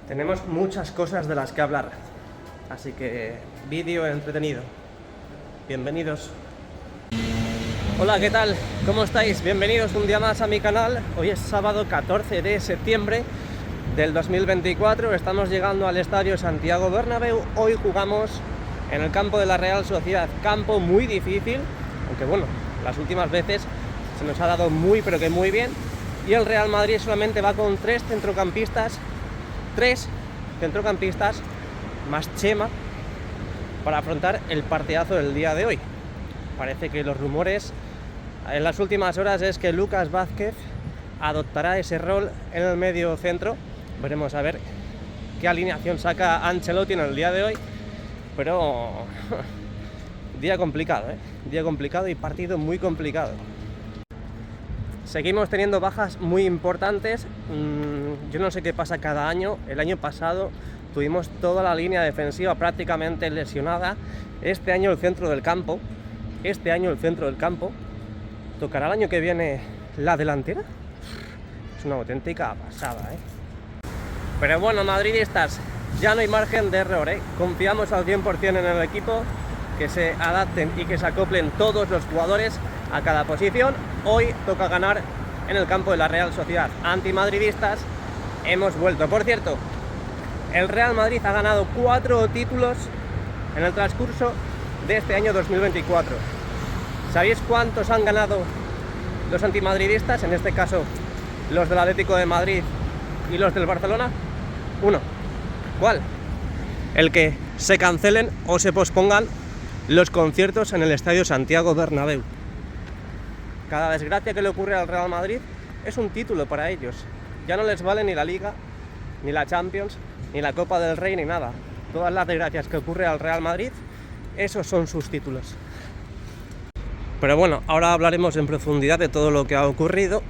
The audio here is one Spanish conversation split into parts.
Tenemos muchas cosas de las que hablar, así que vídeo entretenido. Bienvenidos. Hola, ¿qué tal? ¿Cómo estáis? Bienvenidos un día más a mi canal. Hoy es sábado 14 de septiembre del 2024. Estamos llegando al estadio Santiago Bernabéu. Hoy jugamos en el campo de la Real Sociedad. Campo muy difícil, aunque bueno, las últimas veces se nos ha dado muy pero que muy bien. Y el Real Madrid solamente va con tres centrocampistas más Chema para afrontar el partidazo del día de hoy. Parece que los rumores en las últimas horas es que Lucas Vázquez adoptará ese rol en el medio centro. Veremos a ver qué alineación saca Ancelotti en el día de hoy, pero día complicado, día complicado y partido muy complicado. Seguimos teniendo bajas muy importantes. Yo no sé qué pasa cada año. El año pasado tuvimos toda la línea defensiva prácticamente lesionada. Este año el centro del campo. ¿Tocará el año que viene la delantera? Es una auténtica pasada, Pero bueno, madridistas, ya no hay margen de error, Confiamos al 100% en el equipo, que se adapten y que se acoplen todos los jugadores a cada posición. Hoy toca ganar en el campo de la Real Sociedad. Antimadridistas, hemos vuelto. Por cierto, el Real Madrid ha ganado 4 títulos en el transcurso de este año 2024. ¿Sabéis cuántos han ganado los antimadridistas? En este caso, los del Atlético de Madrid y los del Barcelona. 1. ¿Cuál? El que se cancelen o se pospongan los conciertos en el estadio Santiago Bernabéu. Cada desgracia que le ocurre al Real Madrid es un título para ellos. Ya no les vale ni la Liga, ni la Champions, ni la Copa del Rey, ni nada. Todas las desgracias que ocurre al Real Madrid, esos son sus títulos. Pero bueno, ahora hablaremos en profundidad de todo lo que ha ocurrido.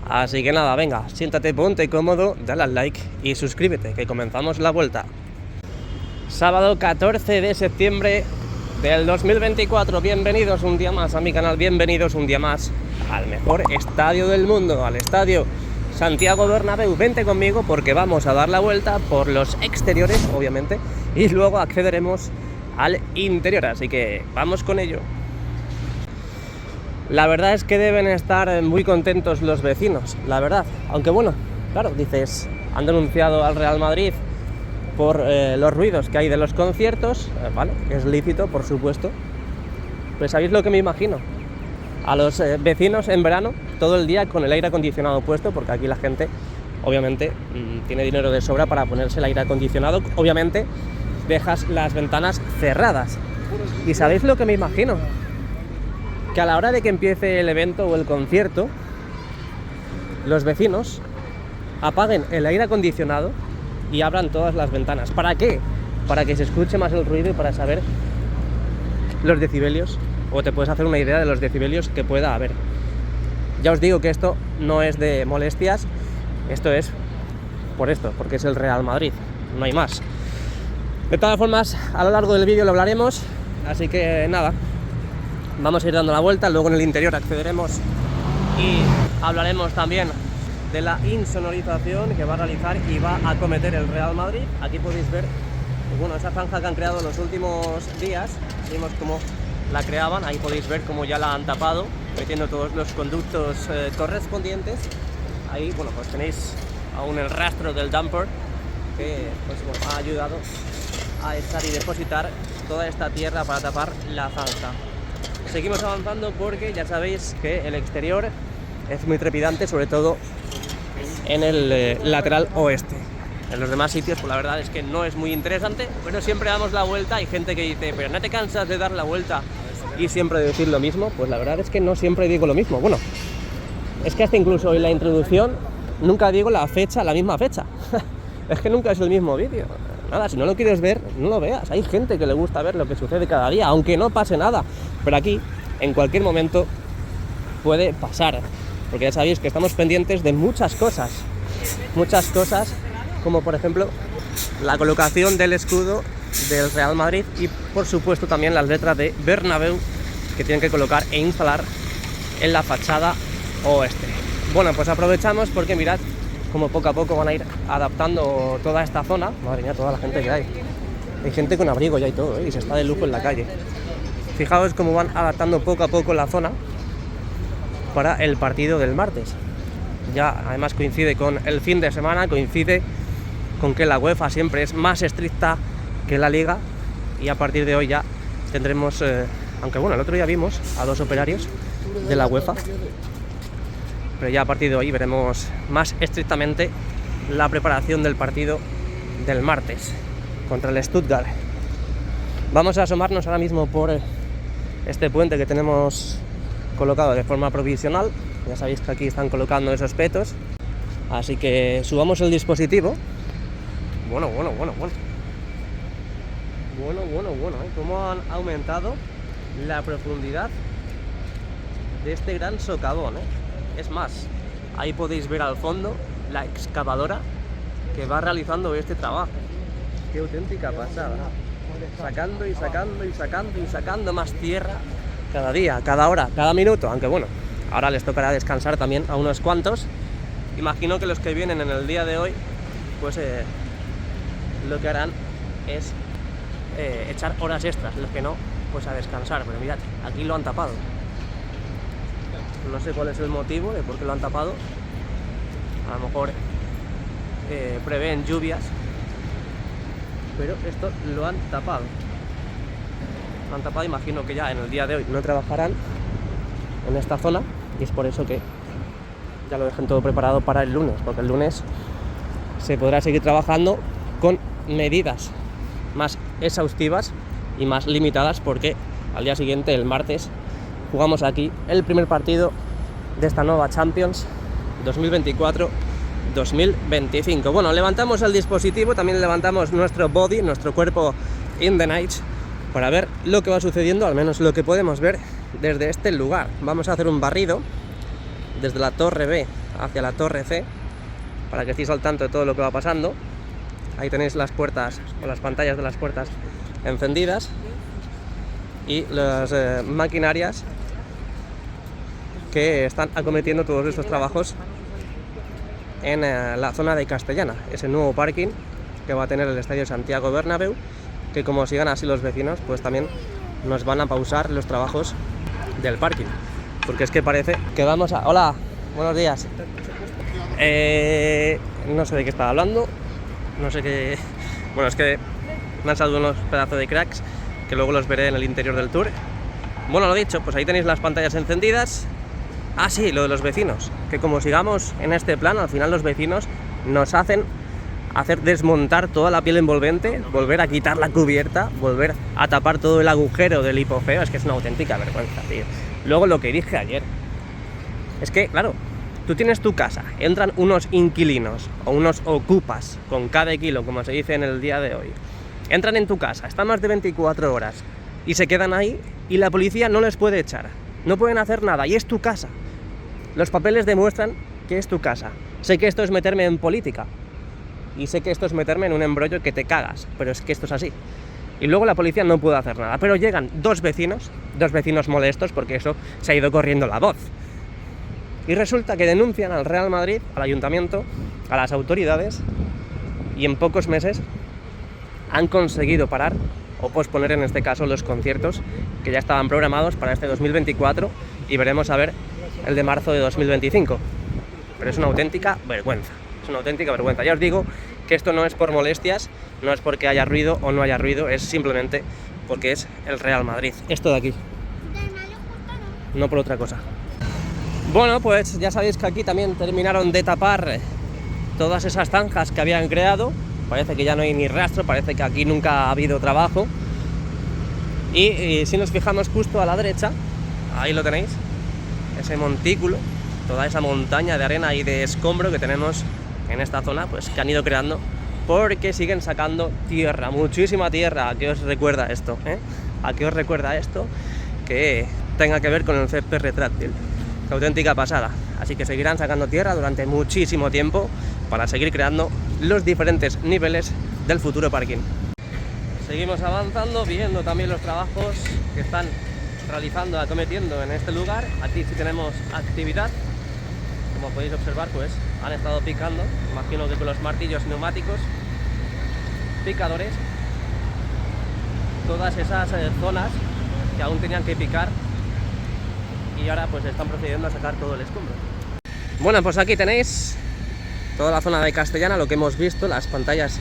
Así que nada, venga, siéntate, ponte cómodo, dale al like y suscríbete, que comenzamos la vuelta. Sábado 14 de septiembre del 2024, bienvenidos un día más a mi canal, bienvenidos un día más al mejor estadio del mundo, al estadio Santiago Bernabéu. Vente conmigo porque vamos a dar la vuelta por los exteriores, obviamente, y luego accederemos al interior, así que vamos con ello. La verdad es que deben estar muy contentos los vecinos, la verdad, aunque bueno, claro, dices, han denunciado al Real Madrid por los ruidos que hay de los conciertos, vale, es lícito, por supuesto. Pues ¿sabéis lo que me imagino? A los vecinos en verano, todo el día con el aire acondicionado puesto, porque aquí la gente, obviamente, tiene dinero de sobra para ponerse el aire acondicionado. Obviamente, dejas las ventanas cerradas. ¿Y sabéis lo que me imagino? Que a la hora de que empiece el evento o el concierto, los vecinos apaguen el aire acondicionado y abran todas las ventanas. ¿Para qué? Para que se escuche más el ruido y para saber los decibelios, o te puedes hacer una idea de los decibelios que pueda haber. Ya os digo que esto no es de molestias, esto es porque es el Real Madrid, no hay más. De todas formas, a lo largo del vídeo lo hablaremos, así que nada, vamos a ir dando la vuelta, luego en el interior accederemos y hablaremos también de la insonorización que va a realizar y va a acometer el Real Madrid. Aquí podéis ver, bueno, esa franja que han creado en los últimos días, vimos cómo la creaban, ahí podéis ver cómo ya la han tapado, metiendo todos los conductos correspondientes. Ahí, bueno, pues tenéis aún el rastro del dumper que pues, bueno, ha ayudado a echar y depositar toda esta tierra para tapar la zanja. Seguimos avanzando porque ya sabéis que el exterior es muy trepidante, sobre todo en el lateral oeste. En los demás sitios, pues la verdad es que no es muy interesante, pero siempre damos la vuelta. Hay gente que dice, pero ¿no te cansas de dar la vuelta y siempre decir lo mismo? Pues la verdad es que no siempre digo lo mismo. Bueno, es que hasta incluso en la introducción nunca digo la misma fecha. Es que nunca es el mismo vídeo. Nada, si no lo quieres ver, no lo veas. Hay gente que le gusta ver lo que sucede cada día, aunque no pase nada. Pero aquí, en cualquier momento, puede pasar. Porque ya sabéis que estamos pendientes de muchas cosas, como por ejemplo la colocación del escudo del Real Madrid y por supuesto también las letras de Bernabéu que tienen que colocar e instalar en la fachada oeste. Bueno, pues aprovechamos porque mirad como poco a poco van a ir adaptando toda esta zona. Madre mía, toda la gente que hay. Hay gente con abrigo ya y todo, y se está de lujo en la calle. Fijaos cómo van adaptando poco a poco la zona para el partido del martes. Ya además coincide con el fin de semana, coincide con que la UEFA siempre es más estricta que la Liga, y a partir de hoy ya tendremos, aunque bueno, el otro día vimos a 2 operarios de la UEFA, pero ya a partir de hoy veremos más estrictamente la preparación del partido del martes contra el Stuttgart. Vamos a asomarnos ahora mismo por este puente que tenemos colocado de forma provisional. Ya sabéis que aquí están colocando esos petos, así que subamos el dispositivo. Bueno, cómo han aumentado la profundidad de este gran socavón, Es más, ahí podéis ver al fondo la excavadora que va realizando este trabajo. Qué auténtica pasada. Sacando y sacando y sacando y sacando más tierra cada día, cada hora, cada minuto. Aunque bueno, ahora les tocará descansar también a unos cuantos. Imagino que los que vienen en el día de hoy, pues lo que harán es echar horas extras. Los que no, pues a descansar. Pero mirad, aquí lo han tapado. No sé cuál es el motivo de por qué lo han tapado. A lo mejor prevén lluvias, pero esto lo han tapado. Lo han tapado, imagino que ya en el día de hoy no trabajarán en esta zona, y es por eso que ya lo dejen todo preparado para el lunes, porque el lunes se podrá seguir trabajando con medidas más exhaustivas y más limitadas, porque al día siguiente, el martes, jugamos aquí el primer partido de esta nueva Champions 2024-2025. Bueno, levantamos el dispositivo, también levantamos nuestro body, nuestro cuerpo in the night, para ver lo que va sucediendo, al menos lo que podemos ver desde este lugar. Vamos a hacer un barrido desde la torre B hacia la torre C, para que estéis al tanto de todo lo que va pasando. Ahí tenéis las puertas, o las pantallas de las puertas encendidas, y las maquinarias que están acometiendo todos estos trabajos en la zona de Castellana, ese nuevo parking que va a tener el Estadio Santiago Bernabéu, que como sigan así los vecinos, pues también nos van a pausar los trabajos del parking, porque es que parece que vamos a... Hola, buenos días. No sé de qué estaba hablando, no sé qué... Bueno, es que me han salido unos pedazos de cracks que luego los veré en el interior del tour. Bueno, lo dicho, pues ahí tenéis las pantallas encendidas. Ah, sí, lo de los vecinos, que como sigamos en este plan, al final los vecinos nos hacen hacer desmontar toda la piel envolvente, volver a quitar la cubierta, volver a tapar todo el agujero del hipogeo. Es que es una auténtica vergüenza, tío. Luego lo que dije ayer, es que, claro, tú tienes tu casa, entran unos inquilinos o unos ocupas con cada kilo, como se dice en el día de hoy, entran en tu casa, están más de 24 horas y se quedan ahí, y la policía no les puede echar, no pueden hacer nada, y es tu casa. Los papeles demuestran que es tu casa. Sé que esto es meterme en política, y sé que esto es meterme en un embrollo que te cagas, pero es que esto es así. Y luego la policía no puede hacer nada, pero llegan dos vecinos molestos, porque eso se ha ido corriendo la voz. Y resulta que denuncian al Real Madrid, al ayuntamiento, a las autoridades, y en pocos meses han conseguido parar o posponer, en este caso, los conciertos que ya estaban programados para este 2024, y veremos a ver el de marzo de 2025. Pero es una auténtica vergüenza, es una auténtica vergüenza. Ya os digo que esto no es por molestias, no es porque haya ruido o no haya ruido, es simplemente porque es el Real Madrid. Esto de aquí, no por otra cosa. Bueno, pues ya sabéis que aquí también terminaron de tapar todas esas zanjas que habían creado. Parece que ya no hay ni rastro, parece que aquí nunca ha habido trabajo. Y si nos fijamos justo a la derecha, ahí lo tenéis, ese montículo, toda esa montaña de arena y de escombro que tenemos en esta zona, pues que han ido creando porque siguen sacando tierra, muchísima tierra. ¿A qué os recuerda esto? ¿A qué os recuerda esto que tenga que ver con el césped retráctil? Qué auténtica pasada. Así que seguirán sacando tierra durante muchísimo tiempo para seguir creando los diferentes niveles del futuro parking. Seguimos avanzando, viendo también los trabajos que están realizando, acometiendo en este lugar. Aquí sí tenemos actividad. Como podéis observar, pues han estado picando, imagino que con los martillos neumáticos, picadores, todas esas zonas que aún tenían que picar, y ahora pues están procediendo a sacar todo el escombro. Bueno, pues aquí tenéis toda la zona de Castellana, lo que hemos visto, las pantallas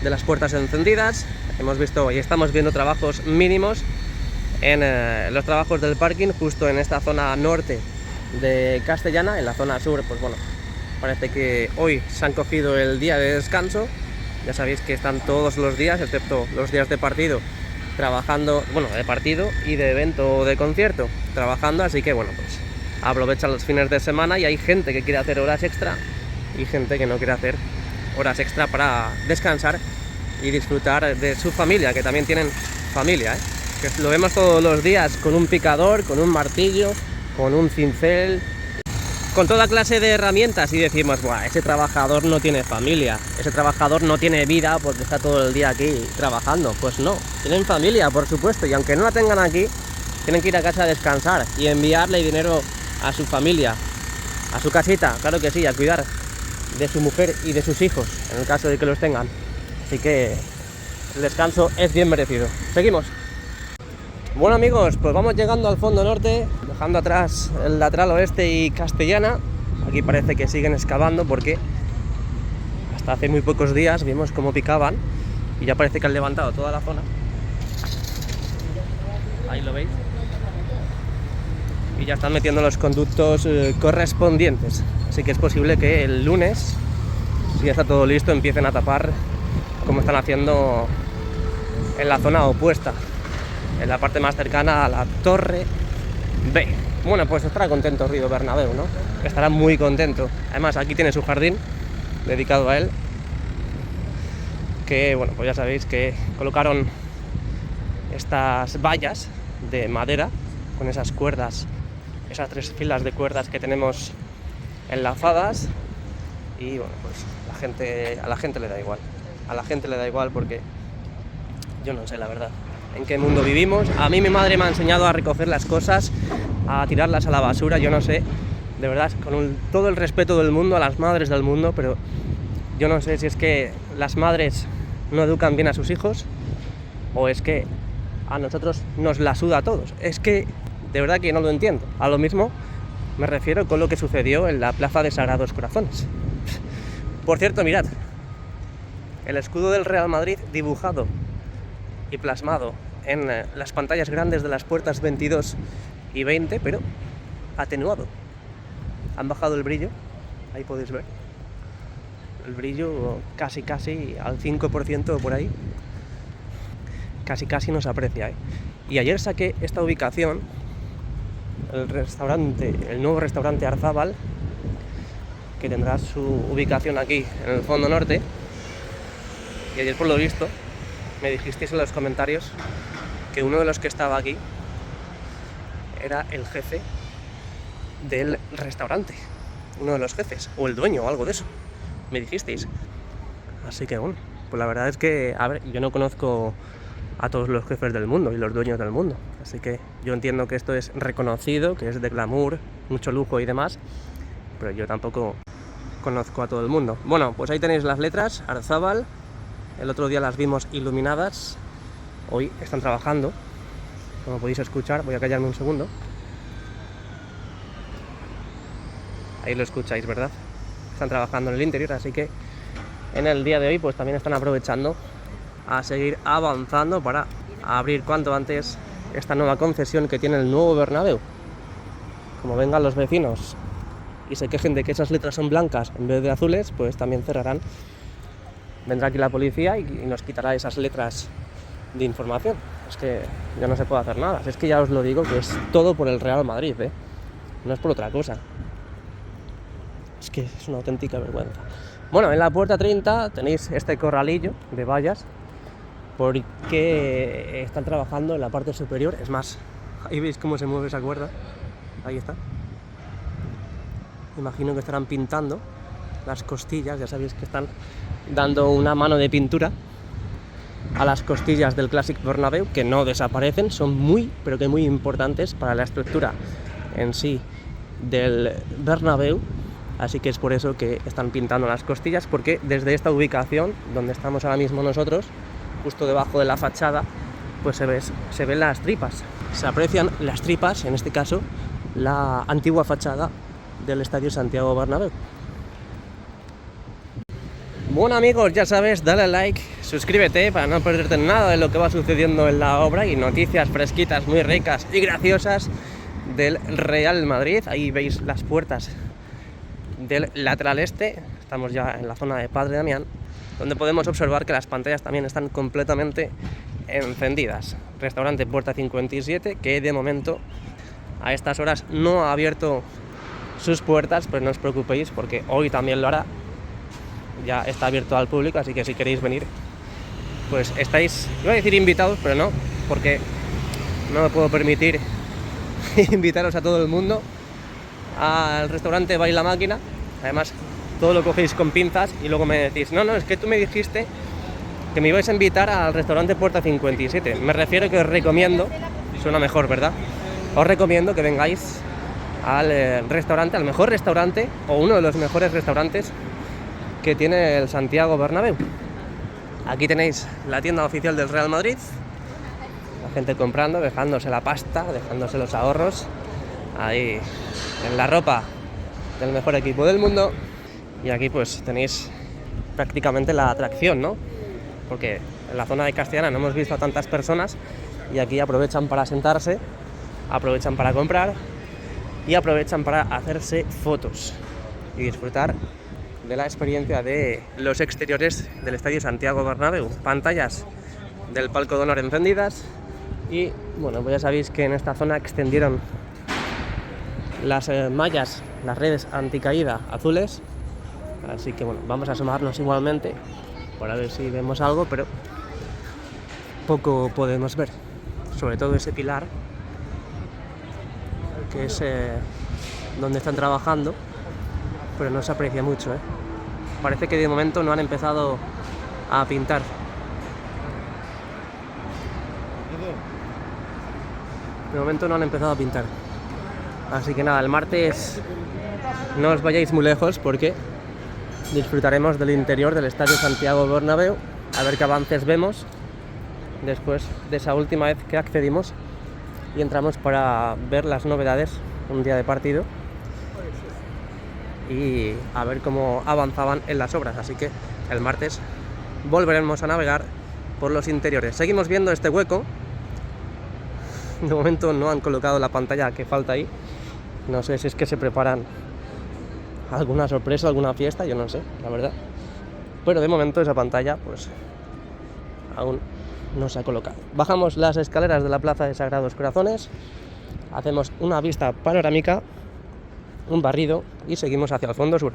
de las puertas encendidas. Hemos visto y estamos viendo trabajos mínimos en los trabajos del parking, justo en esta zona norte de Castellana. En la zona sur, pues bueno, parece que hoy se han cogido el día de descanso. Ya sabéis que están todos los días, excepto los días de partido, trabajando, bueno, de partido y de evento o de concierto, trabajando, así que bueno, pues aprovechan los fines de semana y hay gente que quiere hacer horas extra y gente que no quiere hacer horas extra para descansar y disfrutar de su familia, que también tienen familia, que lo vemos todos los días con un picador, con un martillo, con un cincel, con toda clase de herramientas, y decimos, buah, ese trabajador no tiene familia, ese trabajador no tiene vida porque está todo el día aquí trabajando. Pues no, tienen familia, por supuesto, y aunque no la tengan aquí, tienen que ir a casa a descansar y enviarle dinero a su familia, a su casita, claro que sí, a cuidar de su mujer y de sus hijos, en el caso de que los tengan. Así que el descanso es bien merecido. Seguimos. Bueno amigos, pues vamos llegando al fondo norte, dejando atrás el lateral oeste y Castellana. Aquí parece que siguen excavando porque hasta hace muy pocos días vimos cómo picaban y ya parece que han levantado toda la zona. Ahí lo veis. Y ya están metiendo los conductos correspondientes. Así que es posible que el lunes, si ya está todo listo, empiecen a tapar como están haciendo en la zona opuesta, en la parte más cercana a la Torre B. Bueno, pues estará contento Río Bernabéu, ¿no? Estará muy contento. Además, aquí tiene su jardín dedicado a él, que, bueno, pues ya sabéis que colocaron estas vallas de madera con esas cuerdas, esas 3 filas de cuerdas que tenemos enlazadas, y bueno, pues a la gente le da igual. A la gente le da igual porque yo no sé la verdad en qué mundo vivimos. A mí mi madre me ha enseñado a recoger las cosas, a tirarlas a la basura. Yo no sé, de verdad, con todo el respeto del mundo a las madres del mundo, pero yo no sé si es que las madres no educan bien a sus hijos o es que a nosotros nos la suda a todos. Es que de verdad que no lo entiendo. A lo mismo me refiero con lo que sucedió en la Plaza de Sagrados Corazones. Por cierto, mirad, el escudo del Real Madrid dibujado y plasmado en las pantallas grandes de las puertas 22 y 20, pero atenuado. Han bajado el brillo, ahí podéis ver. El brillo casi al 5% por ahí. Casi no se aprecia, Y ayer saqué esta ubicación, el nuevo restaurante Arzábal, que tendrá su ubicación aquí en el fondo norte. Y ayer, por lo visto, me dijisteis en los comentarios que uno de los que estaba aquí era el jefe del restaurante, uno de los jefes, o el dueño, o algo de eso, me dijisteis. Así que bueno, pues la verdad es que, a ver, yo no conozco a todos los jefes del mundo y los dueños del mundo, así que yo entiendo que esto es reconocido, que es de glamour, mucho lujo y demás, pero yo tampoco conozco a todo el mundo. Bueno, pues ahí tenéis las letras, Arzábal. El otro día las vimos iluminadas, hoy están trabajando, como podéis escuchar. Voy a callarme un segundo. Ahí lo escucháis, ¿verdad? Están trabajando en el interior, así que en el día de hoy pues también están aprovechando a seguir avanzando para abrir cuanto antes esta nueva concesión que tiene el nuevo Bernabéu. Como vengan los vecinos y se quejen de que esas letras son blancas en vez de azules, pues también cerrarán. Vendrá aquí la policía y nos quitará esas letras de información. Es que ya no se puede hacer nada. Es que ya os lo digo, que es todo por el Real Madrid, no es por otra cosa. Es que es una auténtica vergüenza. Bueno, en la puerta 30 tenéis este corralillo de vallas porque están trabajando en la parte superior. Es más, ahí veis cómo se mueve esa cuerda. Ahí está. Imagino que estarán pintando las costillas. Ya sabéis que están dando una mano de pintura a las costillas del Clásic Bernabéu, que no desaparecen, son muy, pero que muy importantes para la estructura en sí del Bernabéu. así que es por eso que están pintando las costillas, porque desde esta ubicación, donde estamos ahora mismo nosotros, justo debajo de la fachada, pues se ven las tripas, se aprecian las tripas, en este caso, la antigua fachada del Estadio Santiago Bernabéu. Bueno amigos, ya sabes, dale a like, suscríbete para no perderte nada de lo que va sucediendo en la obra y noticias fresquitas, muy ricas y graciosas del Real Madrid. Ahí veis las puertas del lateral este, estamos ya en la zona de Padre Damián, donde podemos observar que las pantallas también están completamente encendidas. Restaurante Puerta 57, que de momento a estas horas no ha abierto sus puertas, pero no os preocupéis porque hoy también lo hará. Ya está abierto al público, así que si queréis venir, pues estáis, iba a decir invitados, pero no, porque no me puedo permitir invitaros a todo el mundo al restaurante Baila Máquina. Además, todo lo cogéis con pinzas y luego me decís, no, es que tú me dijiste que me ibais a invitar al restaurante Puerta 57. Me refiero que os recomiendo, suena mejor, ¿verdad? Os recomiendo que vengáis al restaurante, al mejor restaurante, o uno de los mejores restaurantes que tiene el Santiago Bernabéu. Aquí tenéis la tienda oficial del Real Madrid, la gente comprando, dejándose la pasta, dejándose los ahorros ahí en la ropa del mejor equipo del mundo. Y aquí pues tenéis prácticamente la atracción, ¿no? Porque en la zona de Castellana no hemos visto a tantas personas y aquí aprovechan para sentarse, aprovechan para comprar y aprovechan para hacerse fotos y disfrutar de la experiencia de los exteriores del Estadio Santiago Bernabéu. Pantallas del palco de honor encendidas y bueno, pues ya sabéis que en esta zona extendieron las mallas, las redes anticaída azules, así que bueno, vamos a asomarnos igualmente para ver si vemos algo, pero poco podemos ver, sobre todo ese pilar que es donde están trabajando, pero no se aprecia mucho, ¿eh? Parece que de momento no han empezado a pintar. De momento no han empezado a pintar. Así que nada, el martes no os vayáis muy lejos porque disfrutaremos del interior del Estadio Santiago Bernabéu, a ver qué avances vemos después de esa última vez que accedimos y entramos para ver las novedades un día de partido y a ver cómo avanzaban en las obras. Así que el martes volveremos a navegar por los interiores. Seguimos viendo este hueco. De momento no han colocado la pantalla que falta ahí. No sé si es que se preparan alguna sorpresa, alguna fiesta, yo no sé, la verdad. Pero de momento esa pantalla pues aún no se ha colocado. Bajamos las escaleras de la Plaza de Sagrados Corazones, hacemos una vista panorámica, un barrido y seguimos hacia el fondo sur.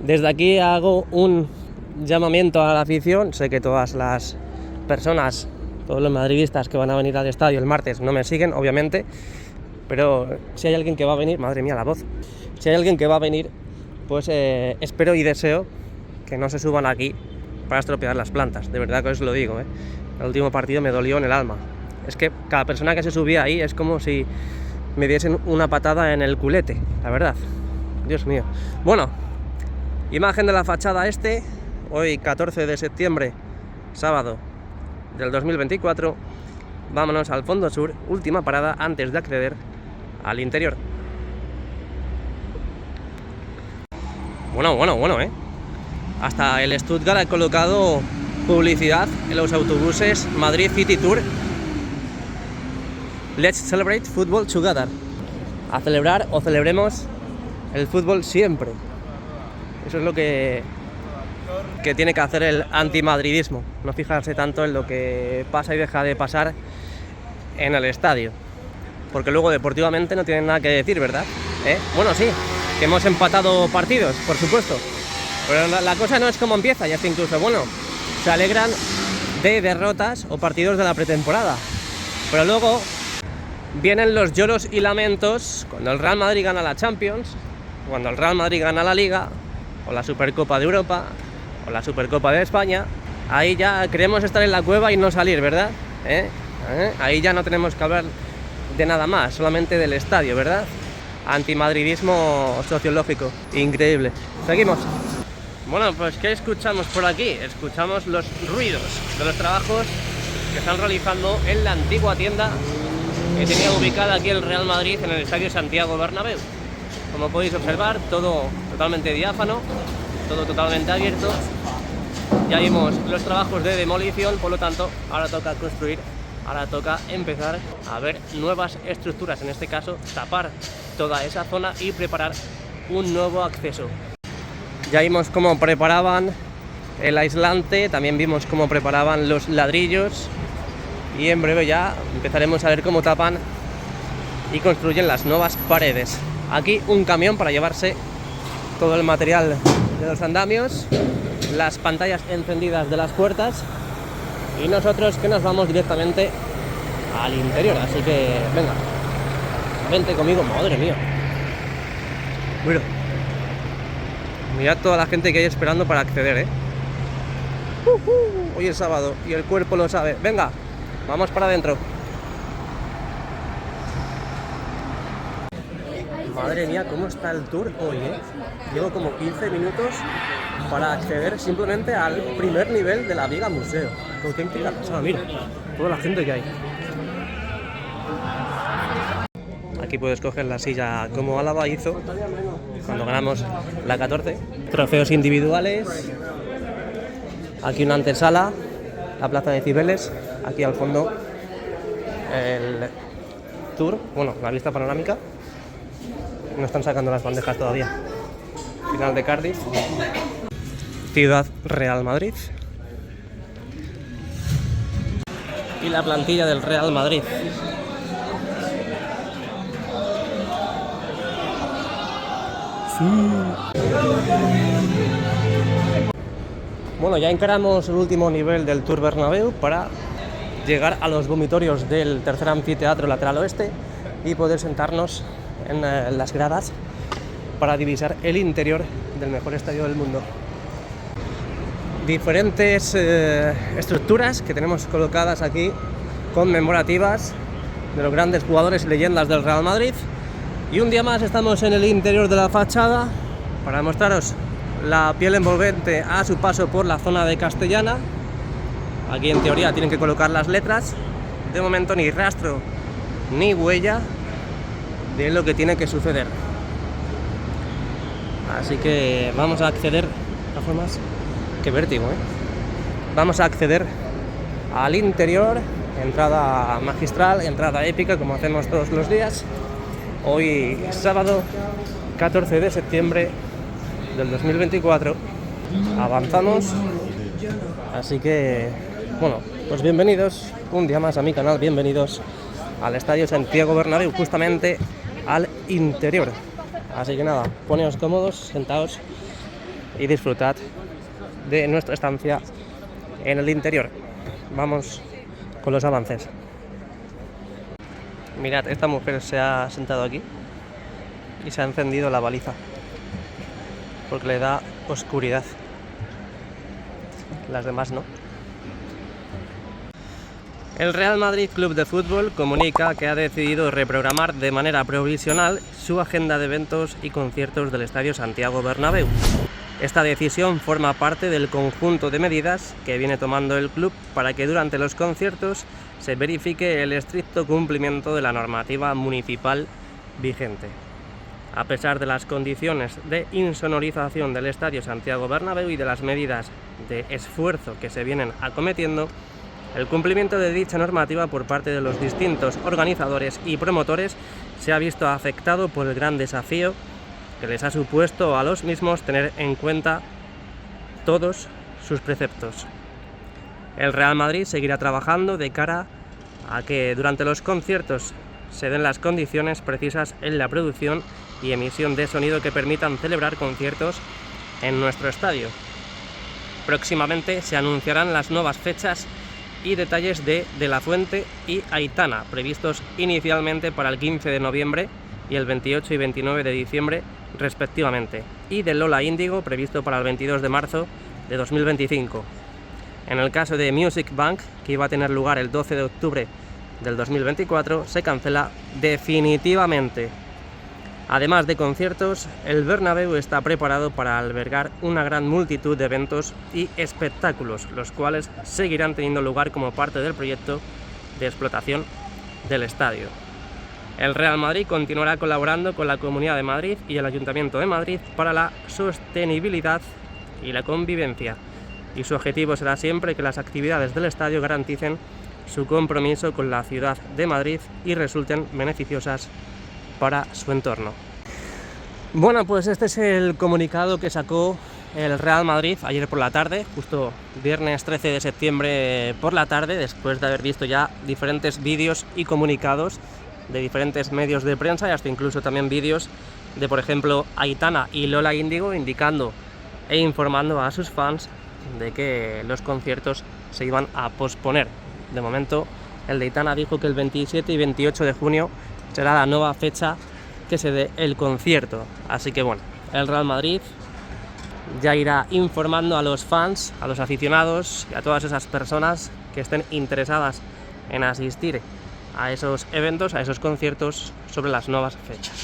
Desde aquí hago un llamamiento a la afición. Sé que todas las personas, todos los madridistas que van a venir al estadio el martes no me siguen, obviamente, pero si hay alguien que va a venir, madre mía la voz, si hay alguien que va a venir, pues espero y deseo que no se suban aquí para estropear las plantas, de verdad que os lo digo, ¿eh? El último partido me dolió en el alma. Es que cada persona que se subía ahí es como si me diesen una patada en el culete, la verdad. Dios mío. Bueno, imagen de la fachada este, hoy 14 de septiembre, sábado del 2024. Vámonos al fondo sur, última parada antes de acceder al interior. Bueno, hasta el Stuttgart ha colocado publicidad en los autobuses Madrid City Tour. Let's celebrate football together. A celebrar o celebremos el fútbol siempre. Eso es lo que tiene que hacer el antimadridismo. No fijarse tanto en lo que pasa y deja de pasar en el estadio. Porque luego deportivamente no tienen nada que decir, ¿verdad? Bueno, sí, que hemos empatado partidos, por supuesto. Pero la cosa no es como empieza, ya es que incluso, bueno, se alegran de derrotas o partidos de la pretemporada. Pero luego vienen los lloros y lamentos cuando el Real Madrid gana la Champions, cuando el Real Madrid gana la Liga, o la Supercopa de Europa, o la Supercopa de España. Ahí ya queremos estar en la cueva y no salir, ¿verdad? Ahí ya no tenemos que hablar de nada más, solamente del estadio, ¿verdad? antimadridismo sociológico. Increíble. Seguimos. Bueno, pues ¿qué escuchamos por aquí? Escuchamos los ruidos de los trabajos que están realizando en la antigua tienda que tenía ubicada aquí el Real Madrid en el Estadio Santiago Bernabéu. Como podéis observar, todo totalmente diáfano, todo totalmente abierto. Ya vimos los trabajos de demolición, por lo tanto, ahora toca construir, ahora toca empezar a ver nuevas estructuras, en este caso, tapar toda esa zona y preparar un nuevo acceso. Ya vimos cómo preparaban el aislante, también vimos cómo preparaban los ladrillos y en breve ya empezaremos a ver cómo tapan y construyen las nuevas paredes. Aquí un camión para llevarse todo el material de los andamios, las pantallas encendidas de las puertas y nosotros que nos vamos directamente al interior, así que venga, vente conmigo, madre mía. Bueno, mirad toda la gente que hay esperando para acceder, Hoy es sábado y el cuerpo lo sabe. Venga, vamos para adentro. Madre mía, cómo está el tour hoy, Llevo como 15 minutos para acceder simplemente al primer nivel de la Viga Museo. Qué auténtica pasada, mira, toda la gente que hay. Aquí puedes coger la silla como Álava hizo cuando ganamos la 14. Trofeos individuales. Aquí una antesala, la plaza de Cibeles. Aquí al fondo el tour, bueno, la vista panorámica. No están sacando las bandejas todavía. Final de Cardiff. Ciudad Real Madrid. Y la plantilla del Real Madrid. Sí. Bueno, ya encaramos el último nivel del Tour Bernabéu para llegar a los vomitorios del tercer anfiteatro lateral oeste y poder sentarnos en las gradas para divisar el interior del mejor estadio del mundo. Diferentes estructuras que tenemos colocadas aquí conmemorativas de los grandes jugadores y leyendas del Real Madrid. Y un día más estamos en el interior de la fachada para mostraros la piel envolvente a su paso por la zona de Castellana. Aquí en teoría tienen que colocar las letras. De momento ni rastro ni huella de lo que tiene que suceder. Así que vamos a acceder, de todas formas, qué vértigo, Vamos a acceder al interior, entrada magistral, entrada épica, como hacemos todos los días. Hoy sábado 14 de septiembre del 2024, avanzamos, así que, bueno, pues bienvenidos un día más a mi canal, bienvenidos al Estadio Santiago Bernabéu, justamente al interior. Así que nada, poneos cómodos, sentaos y disfrutad de nuestra estancia en el interior. Vamos con los avances. Mirad, esta mujer se ha sentado aquí y se ha encendido la baliza porque le da oscuridad. Las demás no. El Real Madrid Club de Fútbol comunica que ha decidido reprogramar de manera provisional su agenda de eventos y conciertos del Estadio Santiago Bernabéu. Esta decisión forma parte del conjunto de medidas que viene tomando el club para que durante los conciertos se verifique el estricto cumplimiento de la normativa municipal vigente. A pesar de las condiciones de insonorización del Estadio Santiago Bernabéu y de las medidas de esfuerzo que se vienen acometiendo, el cumplimiento de dicha normativa por parte de los distintos organizadores y promotores se ha visto afectado por el gran desafío que les ha supuesto a los mismos tener en cuenta todos sus preceptos. El Real Madrid seguirá trabajando de cara a que durante los conciertos se den las condiciones precisas en la producción y emisión de sonido que permitan celebrar conciertos en nuestro estadio. Próximamente se anunciarán las nuevas fechas y detalles de La Fuente y Aitana, previstos inicialmente para el 15 de noviembre y el 28 y 29 de diciembre respectivamente, y de Lola Índigo, previsto para el 22 de marzo de 2025. En el caso de Music Bank, que iba a tener lugar el 12 de octubre del 2024, se cancela definitivamente. Además de conciertos, el Bernabéu está preparado para albergar una gran multitud de eventos y espectáculos, los cuales seguirán teniendo lugar como parte del proyecto de explotación del estadio. El Real Madrid continuará colaborando con la Comunidad de Madrid y el Ayuntamiento de Madrid para la sostenibilidad y la convivencia, y su objetivo será siempre que las actividades del estadio garanticen su compromiso con la ciudad de Madrid y resulten beneficiosas para su entorno. Bueno, pues este es el comunicado que sacó el Real Madrid ayer por la tarde, justo viernes 13 de septiembre por la tarde, después de haber visto ya diferentes vídeos y comunicados de diferentes medios de prensa y hasta incluso también vídeos de, por ejemplo, Aitana y Lola Índigo indicando e informando a sus fans de que los conciertos se iban a posponer. De momento, el de Aitana dijo que el 27 y 28 de junio será la nueva fecha que se dé el concierto. Así que bueno, el Real Madrid ya irá informando a los fans, a los aficionados y a todas esas personas que estén interesadas en asistir a esos eventos, a esos conciertos, sobre las nuevas fechas.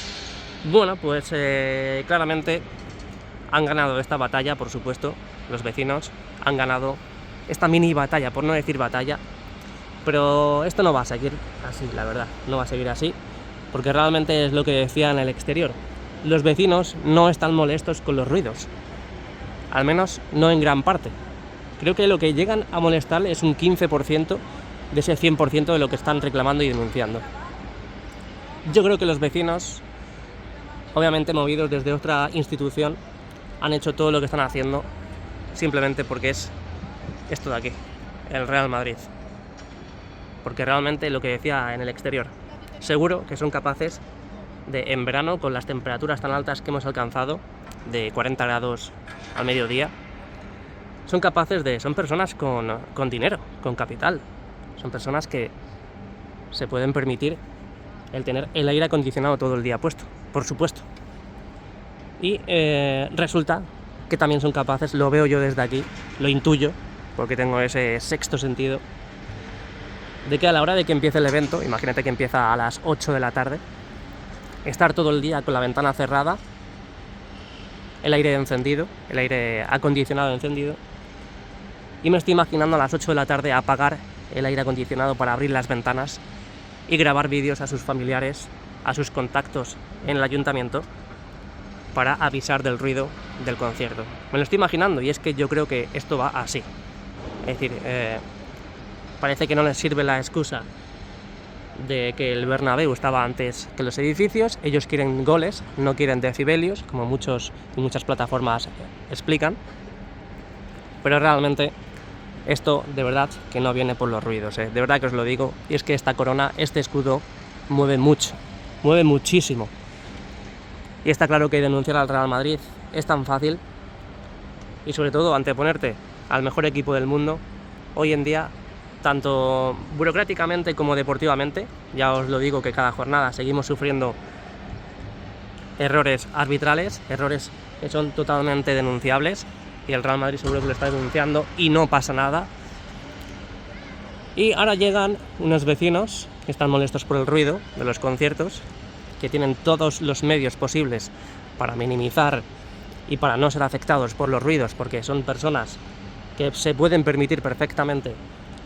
Bueno, pues claramente han ganado esta batalla, por supuesto, los vecinos han ganado esta mini batalla, por no decir batalla, pero esto no va a seguir así, la verdad, no va a seguir así, porque realmente es lo que decía en el exterior. Los vecinos no están molestos con los ruidos, al menos no en gran parte. Creo que lo que llegan a molestar es un 15% de ese 100% de lo que están reclamando y denunciando. Yo creo que los vecinos, obviamente movidos desde otra institución, han hecho todo lo que están haciendo simplemente porque es esto de aquí, el Real Madrid. Porque realmente lo que decía en el exterior, seguro que son capaces de, en verano, con las temperaturas tan altas que hemos alcanzado, de 40 grados al mediodía, son personas con dinero, con capital. Son personas que se pueden permitir el tener el aire acondicionado todo el día puesto, por supuesto. Y resulta que también son capaces, lo veo yo desde aquí, lo intuyo, porque tengo ese sexto sentido, de que a la hora de que empiece el evento, imagínate que empieza a las 8 de la tarde, estar todo el día con la ventana cerrada, el aire encendido, el aire acondicionado encendido, y me estoy imaginando a las 8 de la tarde apagar el aire acondicionado para abrir las ventanas y grabar vídeos a sus familiares, a sus contactos en el ayuntamiento, para avisar del ruido del concierto. Me lo estoy imaginando, y es que yo creo que esto va así. Es decir, parece que no les sirve la excusa de que el Bernabéu estaba antes que los edificios. Ellos quieren goles, no quieren decibelios, como muchas plataformas explican. Pero realmente esto de verdad que no viene por los ruidos, de verdad que os lo digo. Y es que esta corona, este escudo, mueve mucho, mueve muchísimo. Y está claro que denunciar al Real Madrid es tan fácil, y sobre todo anteponerte al mejor equipo del mundo hoy en día, tanto burocráticamente como deportivamente. Ya os lo digo que cada jornada seguimos sufriendo errores arbitrales, errores que son totalmente denunciables, y el Real Madrid seguro que lo está denunciando y no pasa nada. Y ahora llegan unos vecinos que están molestos por el ruido de los conciertos, que tienen todos los medios posibles para minimizar y para no ser afectados por los ruidos, porque son personas que se pueden permitir perfectamente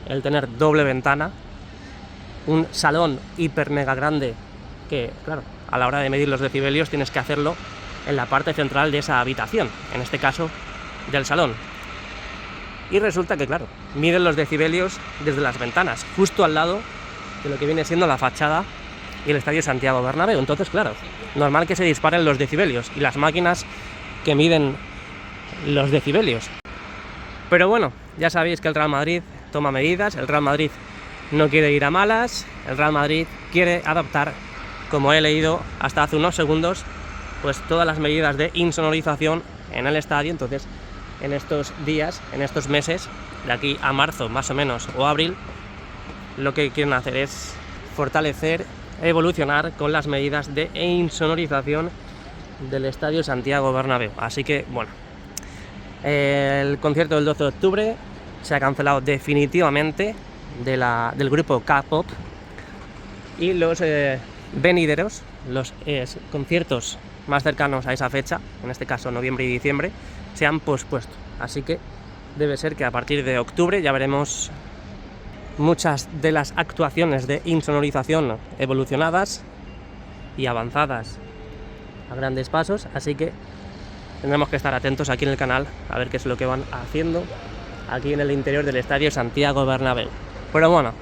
el tener doble ventana, un salón hiper mega grande, que claro, a la hora de medir los decibelios tienes que hacerlo en la parte central de esa habitación, en este caso del salón. Y resulta que claro, miden los decibelios desde las ventanas, justo al lado de lo que viene siendo la fachada y el Estadio Santiago Bernabéu. Entonces claro, normal que se disparen los decibelios y las máquinas que miden los decibelios. Pero bueno, ya sabéis que el Real Madrid toma medidas, el Real Madrid no quiere ir a malas, el Real Madrid quiere adaptar, como he leído hasta hace unos segundos, pues todas las medidas de insonorización en el estadio. Entonces, en estos días, en estos meses, de aquí a marzo más o menos, o abril, lo que quieren hacer es fortalecer, evolucionar con las medidas de insonorización del Estadio Santiago Bernabéu. Así que, bueno, el concierto del 12 de octubre se ha cancelado definitivamente del grupo K-Pop, y los venideros los conciertos más cercanos a esa fecha, en este caso noviembre y diciembre, se han pospuesto. Así que debe ser que a partir de octubre ya veremos muchas de las actuaciones de insonorización evolucionadas y avanzadas a grandes pasos, así que tendremos que estar atentos aquí en el canal a ver qué es lo que van haciendo aquí en el interior del Estadio Santiago Bernabéu. Pero bueno,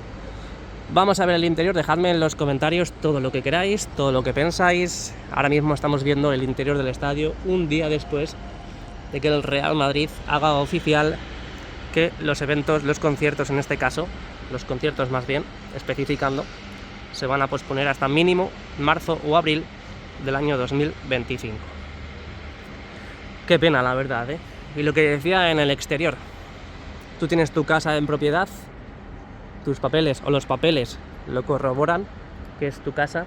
vamos a ver el interior, dejadme en los comentarios todo lo que queráis, todo lo que pensáis. Ahora mismo estamos viendo el interior del estadio un día después de que el Real Madrid haga oficial que los eventos, los conciertos en este caso, los conciertos más bien, especificando, se van a posponer hasta mínimo marzo o abril del año 2025. Qué pena, la verdad, ¿eh? Y lo que decía en el exterior, tú tienes tu casa en propiedad, tus papeles o los papeles lo corroboran, que es tu casa,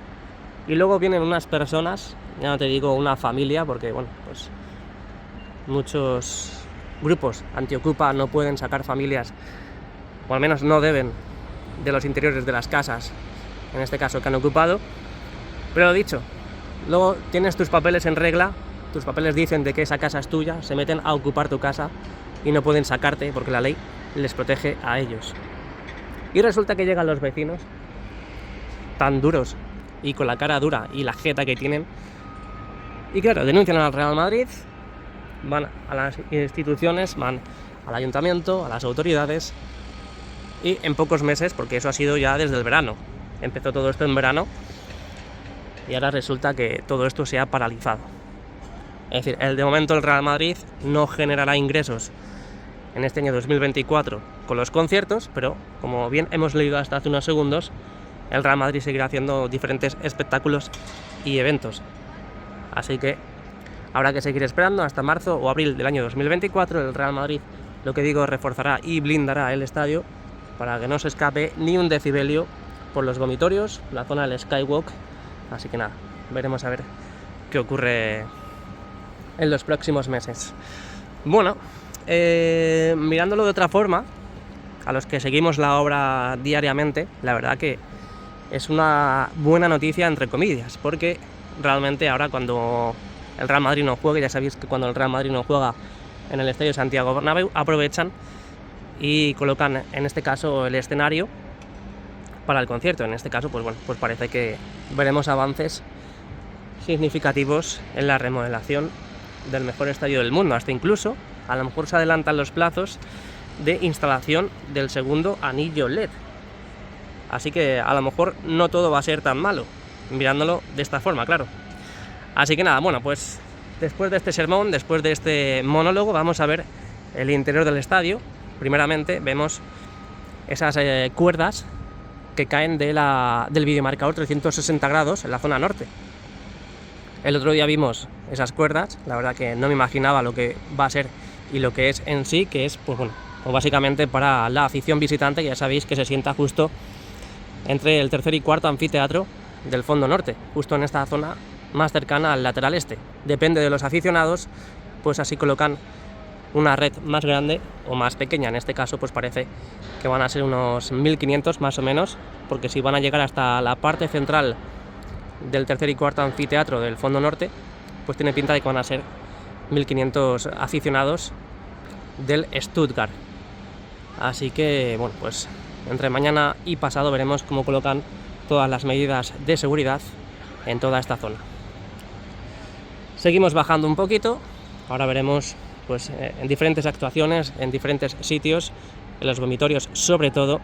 y luego vienen unas personas, ya no te digo una familia, porque bueno, pues muchos grupos antiocupa no pueden sacar familias, o al menos no deben, de los interiores de las casas, en este caso que han ocupado. Pero lo dicho, luego tienes tus papeles en regla, tus papeles dicen de que esa casa es tuya, se meten a ocupar tu casa y no pueden sacarte porque la ley les protege a ellos. Y resulta que llegan los vecinos tan duros y con la cara dura y la jeta que tienen, y claro, denuncian al Real Madrid, van a las instituciones, van al ayuntamiento, a las autoridades, y en pocos meses, porque eso ha sido ya desde el verano, empezó todo esto en verano y ahora resulta que todo esto se ha paralizado. Es decir, de momento el Real Madrid no generará ingresos en este año 2024 con los conciertos, pero como bien hemos leído hasta hace unos segundos, el Real Madrid seguirá haciendo diferentes espectáculos y eventos. Así que habrá que seguir esperando hasta marzo o abril del año 2024. El Real Madrid, lo que digo, reforzará y blindará el estadio para que no se escape ni un decibelio por los vomitorios, la zona del Skywalk. Así que nada, veremos a ver qué ocurre en los próximos meses. Bueno, mirándolo de otra forma, a los que seguimos la obra diariamente, la verdad que es una buena noticia entre comillas, porque realmente ahora cuando el Real Madrid no juegue, ya sabéis que cuando el Real Madrid no juega en el Estadio Santiago Bernabéu, aprovechan y colocan en este caso el escenario para el concierto. En este caso, pues bueno, pues parece que veremos avances significativos en la remodelación del mejor estadio del mundo, hasta incluso a lo mejor se adelantan los plazos de instalación del segundo anillo LED. Así que a lo mejor no todo va a ser tan malo, mirándolo de esta forma, claro. Así que nada, bueno, pues después de este sermón, después de este monólogo, vamos a ver el interior del estadio. Primeramente vemos esas cuerdas que caen del videomarcador 360 grados en la zona norte. El otro día vimos esas cuerdas, la verdad que no me imaginaba lo que va a ser y lo que es en sí, que es, pues bueno, pues básicamente para la afición visitante, que ya sabéis que se sienta justo entre el tercer y cuarto anfiteatro del fondo norte, justo en esta zona más cercana al lateral este. Depende de los aficionados, pues así colocan una red más grande o más pequeña. En este caso pues parece que van a ser unos 1500 más o menos, porque si van a llegar hasta la parte central del tercer y cuarto anfiteatro del fondo norte, pues tiene pinta de que van a ser 1500 aficionados del Stuttgart. Así que bueno, pues entre mañana y pasado veremos cómo colocan todas las medidas de seguridad en toda esta zona. Seguimos bajando un poquito, ahora veremos pues en diferentes actuaciones, en diferentes sitios, en los vomitorios sobre todo,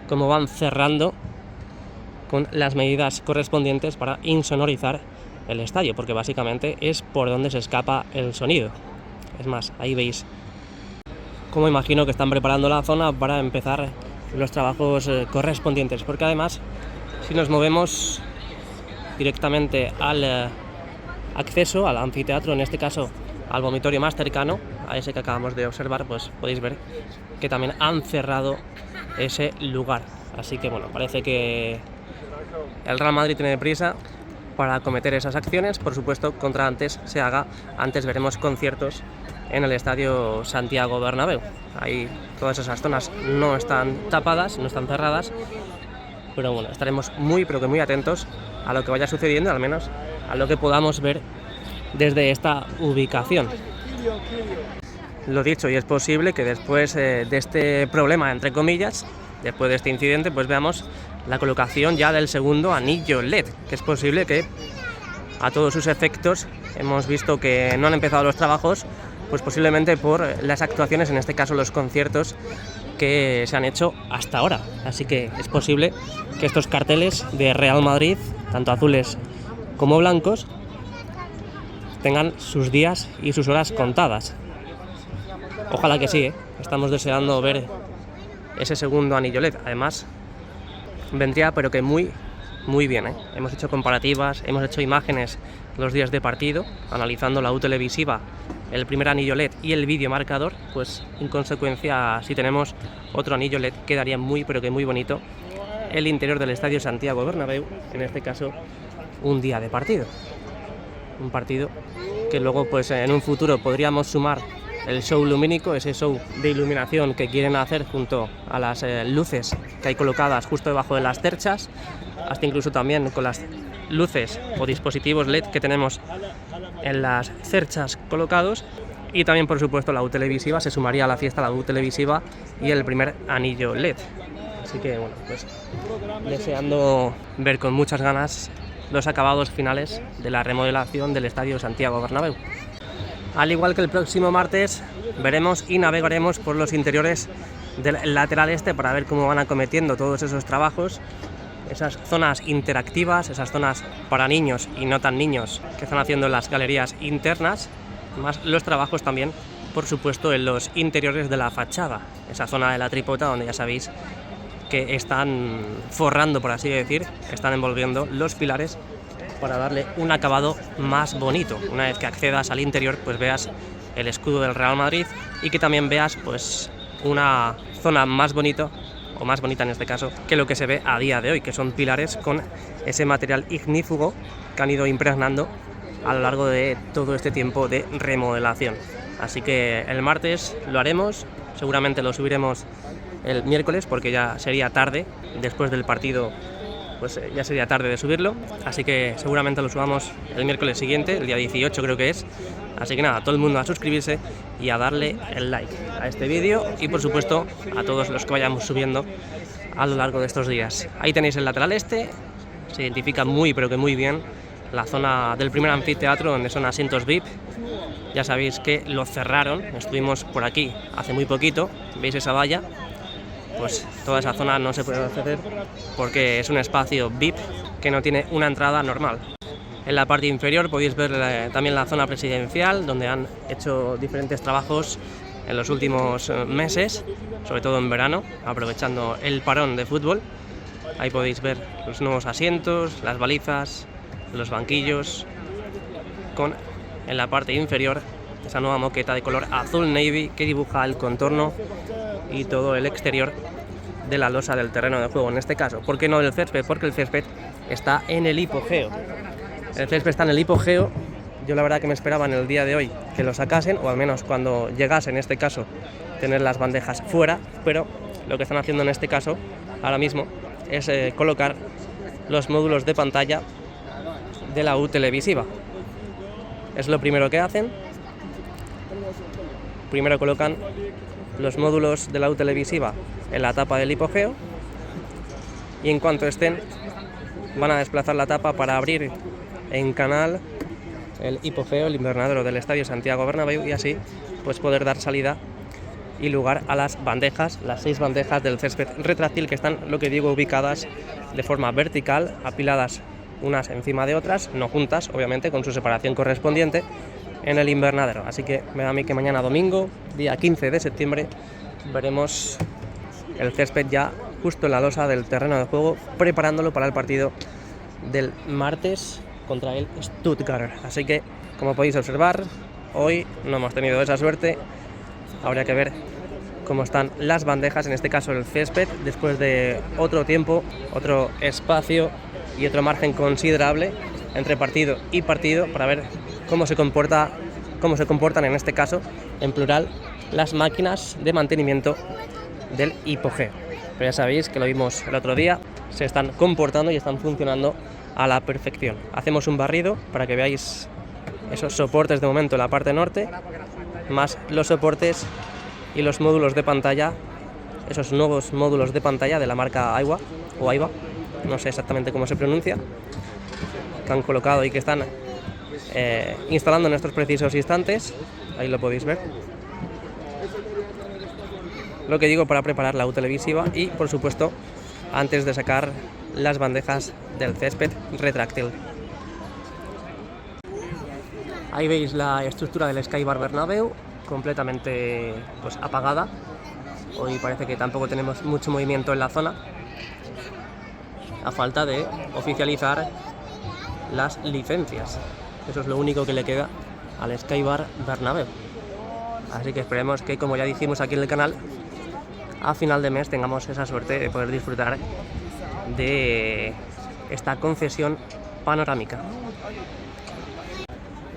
cómo van cerrando con las medidas correspondientes para insonorizar el estadio, porque básicamente es por donde se escapa el sonido. Es más, ahí veis cómo imagino que están preparando la zona para empezar los trabajos correspondientes, porque además si nos movemos directamente al acceso al anfiteatro, en este caso al vomitorio más cercano, a ese que acabamos de observar, pues podéis ver que también han cerrado ese lugar. Así que bueno, parece que el Real Madrid tiene prisa para acometer esas acciones. Por supuesto, contra antes se haga, antes veremos conciertos en el Estadio Santiago Bernabéu. Ahí todas esas zonas no están tapadas, no están cerradas, Pero bueno, estaremos muy pero que muy atentos a lo que vaya sucediendo, al menos a lo que podamos ver desde esta ubicación. Lo dicho, y es posible que después de este problema, entre comillas, después de este incidente, pues veamos la colocación ya del segundo anillo LED, que es posible que a todos sus efectos hemos visto que no han empezado los trabajos, pues posiblemente por las actuaciones, en este caso los conciertos que se han hecho hasta ahora. Así que es posible que estos carteles de Real Madrid, tanto azules como blancos, tengan sus días y sus horas contadas. Ojalá que sí, ¿eh? Estamos deseando ver ese segundo anillo LED. Además, vendría pero que muy bien, ¿eh? Hemos hecho comparativas, hemos hecho imágenes los días de partido, analizando la U televisiva, el primer anillo LED y el vídeo marcador. Pues en consecuencia, si tenemos otro anillo LED, quedaría muy pero que muy bonito el interior del Estadio Santiago Bernabéu, en este caso un día de partido. Un partido que luego pues en un futuro podríamos sumar el show lumínico, ese show de iluminación que quieren hacer junto a las luces que hay colocadas justo debajo de las cerchas, hasta incluso también con las luces o dispositivos LED que tenemos en las cerchas colocados. Y también, por supuesto, la U televisiva, se sumaría a la fiesta la U televisiva y el primer anillo LED. Así que bueno, pues deseando ver con muchas ganas los acabados finales de la remodelación del Estadio Santiago Bernabéu. Al igual que el próximo martes, veremos y navegaremos por los interiores del lateral este para ver cómo van acometiendo todos esos trabajos, esas zonas interactivas, esas zonas para niños y no tan niños que están haciendo en las galerías internas, más los trabajos también, por supuesto, en los interiores de la fachada, esa zona de la tripota donde ya sabéis que están forrando, por así decir, están envolviendo los pilares para darle un acabado más bonito. Una vez que accedas al interior, pues veas el escudo del Real Madrid y que también veas pues una zona más bonita, o más bonita en este caso, que lo que se ve a día de hoy, que son pilares con ese material ignífugo que han ido impregnando a lo largo de todo este tiempo de remodelación. Así que el martes lo haremos, seguramente lo subiremos el miércoles porque ya sería tarde, después del partido pues ya sería tarde de subirlo, así que seguramente lo subamos el miércoles siguiente, el día 18 creo que es. Así que nada, todo el mundo a suscribirse y a darle el like a este vídeo y por supuesto a todos los que vayamos subiendo a lo largo de estos días. Ahí tenéis el lateral este, se identifica muy pero que muy bien la zona del primer anfiteatro donde son asientos VIP. Ya sabéis que lo cerraron, estuvimos por aquí hace muy poquito, veis esa valla, pues toda esa zona no se puede acceder porque es un espacio VIP que no tiene una entrada normal. En la parte inferior podéis ver también la zona presidencial, donde han hecho diferentes trabajos en los últimos meses, sobre todo en verano, aprovechando el parón de fútbol. Ahí podéis ver los nuevos asientos, las balizas, los banquillos, con en la parte inferior esa nueva moqueta de color azul navy que dibuja el contorno y todo el exterior de la losa del terreno de juego. En este caso, ¿por qué no del césped? Porque el césped está en el hipogeo. El césped está en el hipogeo. Yo la verdad que me esperaba en el día de hoy que lo sacasen, o al menos cuando llegase, en este caso, tener las bandejas fuera, pero lo que están haciendo en este caso, ahora mismo, es colocar los módulos de pantalla de la U televisiva. Es lo primero que hacen. Primero colocan los módulos de la U televisiva en la tapa del hipogeo y en cuanto estén van a desplazar la tapa para abrir en canal el hipogeo, el invernadero del Estadio Santiago Bernabéu, y así pues poder dar salida y lugar a las bandejas, las 6 bandejas del césped retráctil que están, lo que digo, ubicadas de forma vertical, apiladas unas encima de otras, no juntas, obviamente, con su separación correspondiente en el invernadero. Así que me da a mí que mañana domingo, día 15 de septiembre, veremos el césped ya justo en la losa del terreno de juego, preparándolo para el partido del martes contra el Stuttgart. Así que, como podéis observar, hoy no hemos tenido esa suerte. Habría que ver cómo están las bandejas, en este caso el césped, después de otro tiempo, otro espacio y otro margen considerable entre partido y partido, para ver cómo se comportan en este caso, en plural, las máquinas de mantenimiento del hipogeo. Pero ya sabéis que lo vimos el otro día, se están comportando y están funcionando a la perfección. Hacemos un barrido para que veáis esos soportes de momento en la parte norte, más los soportes y los módulos de pantalla, esos nuevos módulos de pantalla de la marca Aiwa o Aiva, no sé exactamente cómo se pronuncia, que han colocado y que están instalando en estos precisos instantes. Ahí lo podéis ver. Lo que digo, para preparar la U televisiva y, por supuesto, antes de sacar las bandejas del césped retráctil. Ahí veis la estructura del Skybar Bernabéu, completamente pues apagada. Hoy parece que tampoco tenemos mucho movimiento en la zona, a falta de oficializar las licencias. Eso es lo único que le queda al Skybar Bernabéu. Así que esperemos que, como ya dijimos aquí en el canal, a final de mes tengamos esa suerte de poder disfrutar de esta concesión panorámica.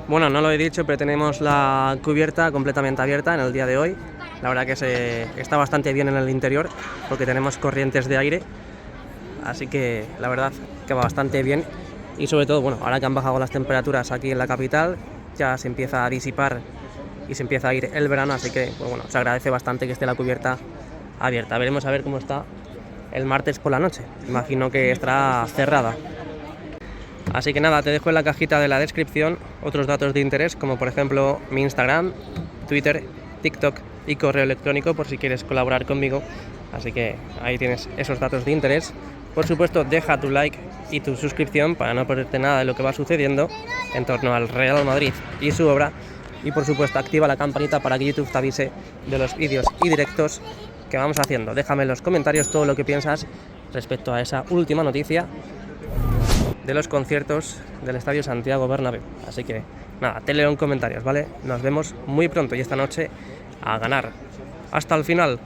Bueno, no lo he dicho, pero tenemos la cubierta completamente abierta en el día de hoy. La verdad que está bastante bien en el interior porque tenemos corrientes de aire, así que la verdad que va bastante bien. Y sobre todo, bueno, ahora que han bajado las temperaturas aquí en la capital, ya se empieza a disipar y se empieza a ir el verano, así que pues bueno, se agradece bastante que esté la cubierta abierta. Veremos a ver cómo está el martes por la noche. Imagino que estará cerrada. Así que nada, te dejo en la cajita de la descripción otros datos de interés, como por ejemplo mi Instagram, Twitter, TikTok y correo electrónico, por si quieres colaborar conmigo. Así que ahí tienes esos datos de interés. Por supuesto, deja tu like y tu suscripción para no perderte nada de lo que va sucediendo en torno al Real Madrid y su obra. Y por supuesto, activa la campanita para que YouTube te avise de los vídeos y directos que vamos haciendo. Déjame en los comentarios todo lo que piensas respecto a esa última noticia de los conciertos del Estadio Santiago Bernabéu. Así que nada, te leo en comentarios, ¿vale? Nos vemos muy pronto y esta noche a ganar hasta el final.